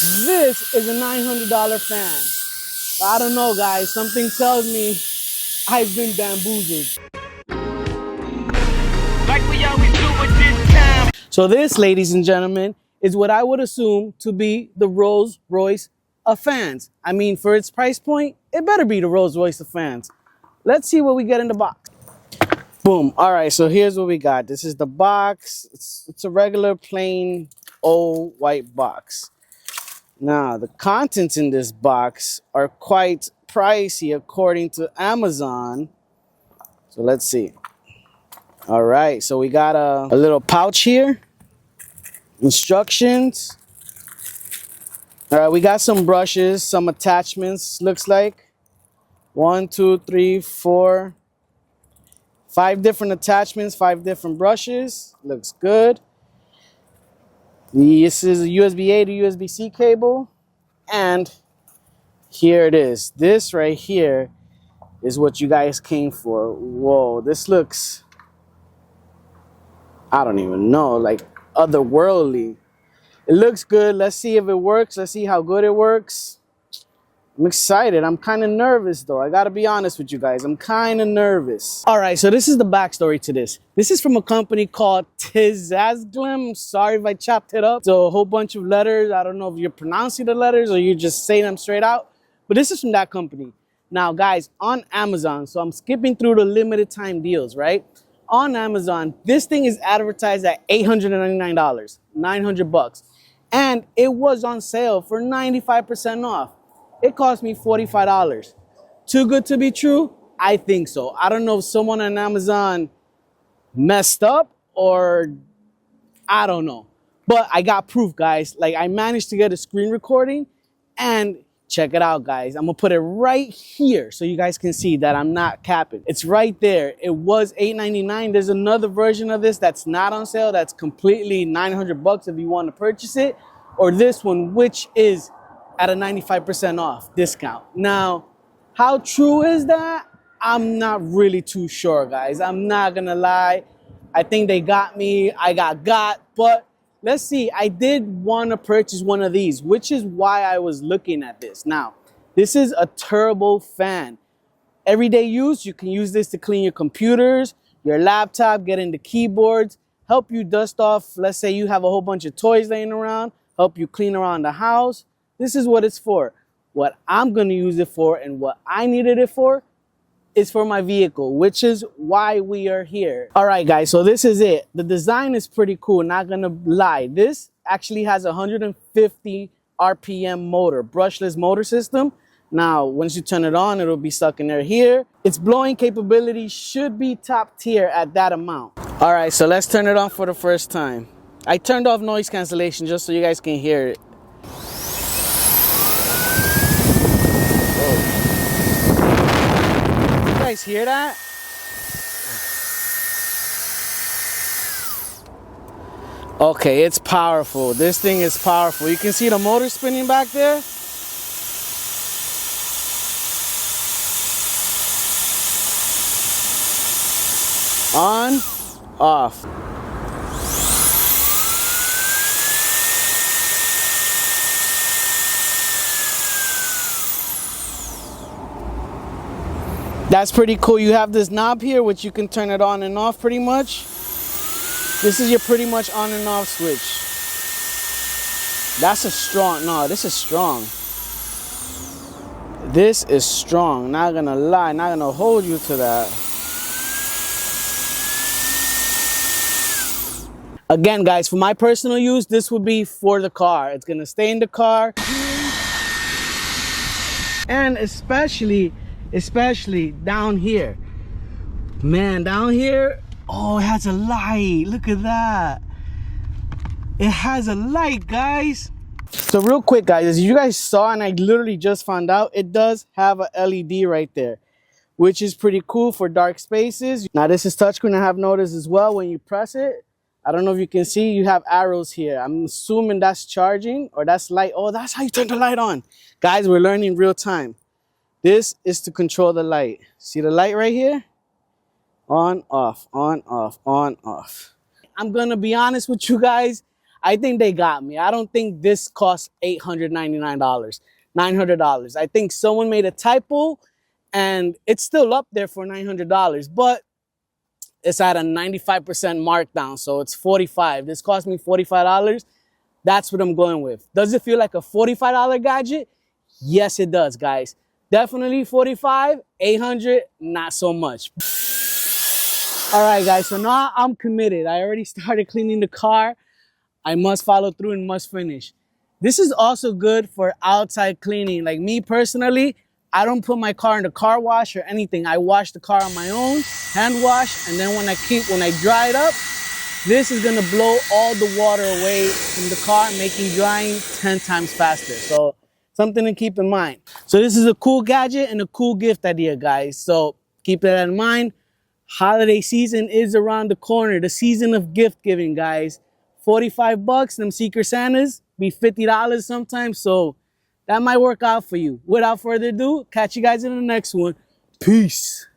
This is a $900 fan. I don't know, guys. Something tells me I've been bamboozled. Like we always do at this time. So this, ladies and gentlemen, is what I would assume to be the Rolls Royce of fans. I mean, for its price point, it better be the Rolls Royce of fans. Let's see what we get in the box. Boom. All right, so here's what we got. This is the box. It's a regular plain old white box. Now, the contents in this box are quite pricey according to Amazon. So let's see. All right, so we got a little pouch here. Instructions. All right, we got some brushes, some attachments, looks like. 1, 2, 3, 4, 5 different attachments, 5 different brushes. Looks good. This is a USB-A to USB-C cable. And here it is. This right here is what you guys came for. Whoa, this looks, I don't even know, like otherworldly. It looks good. Let's see if it works. Let's see how good it works. I'm excited. I'm kind of nervous though. I gotta be honest with you guys. I'm kind of nervous. All right, so this is the backstory to this. This is from a company called Tizazglem. Sorry if I chopped it up. So a whole bunch of letters. I don't know if you're pronouncing the letters or you're just saying them straight out. But this is from that company. Now, guys, on Amazon, so I'm skipping through the limited time deals, right? On Amazon, this thing is advertised at $899, 900 bucks. And it was on sale for 95% off. It cost me $45. Too good to be true? I think so. I don't know if someone on Amazon messed up or I don't know. But I got proof, guys. Like, I managed to get a screen recording and check it out, guys. I'm gonna put it right here so you guys can see that I'm not capping. It's right there. It was $899. There's another version of this that's not on sale. That's completely 900 bucks if you want to purchase it. Or this one, which is at a 95% off discount. Now, how true is that? I'm not really too sure, guys. I'm not gonna lie. I think they got me. I got, but let's see. I did want to purchase one of these, which is why I was looking at this. Now, this is a turbo fan. Everyday use, you can use this to clean your computers, your laptop, get into keyboards, help you dust off. Let's say you have a whole bunch of toys laying around, help you clean around the house. This is what it's for. What I'm going to use it for and what I needed it for is for my vehicle, which is why we are here. All right, guys, so this is it. The design is pretty cool, not going to lie. This actually has a 150 RPM motor, brushless motor system. Now, once you turn it on, it'll be sucking air here. Its blowing capability should be top tier at that amount. All right, so let's turn it on for the first time. I turned off noise cancellation just so you guys can hear it. You guys hear that? Okay, it's powerful. This thing is powerful. You can see the motor spinning back there. On, off. That's pretty cool. You have this knob here, which you can turn it on and off pretty much. This is your pretty much on and off switch. That's a strong, no, this is strong. This is strong, not gonna lie, not gonna hold you to that. Again, guys, for my personal use, this would be for the car. It's gonna stay in the car. And especially down here. Man, down here, oh, it has a light. Look at that. It has a light, guys. So real quick, guys, as you guys saw, and I literally just found out, it does have a LED right there, which is pretty cool for dark spaces. Now, this is touchscreen. I have noticed as well when you press it, I don't know if you can see, you have arrows here. I'm assuming that's charging or that's light. Oh, that's how you turn the light on. Guys, we're learning real time. This is to control the light. See the light right here? On, off, on, off, on, off. I'm gonna be honest with you guys. I think they got me. I don't think this costs $899, $900. I think someone made a typo and it's still up there for $900, but it's at a 95% markdown, so it's 45. This cost me $45. That's what I'm going with. Does it feel like a $45 gadget? Yes, it does, guys. Definitely 45, 800, not so much. All right, guys, so now I'm committed. I already started cleaning the car. I must follow through and must finish. This is also good for outside cleaning. Like me personally, I don't put my car in the car wash or anything. I wash the car on my own, hand wash, and then when I dry it up, this is gonna blow all the water away from the car, making drying 10 times faster. So something to keep in mind. So this is a cool gadget and a cool gift idea, guys. So keep that in mind. Holiday season is around the corner. The season of gift giving, guys. 45 bucks, them Secret Santas be $50 sometimes. So that might work out for you. Without further ado, catch you guys in the next one. Peace.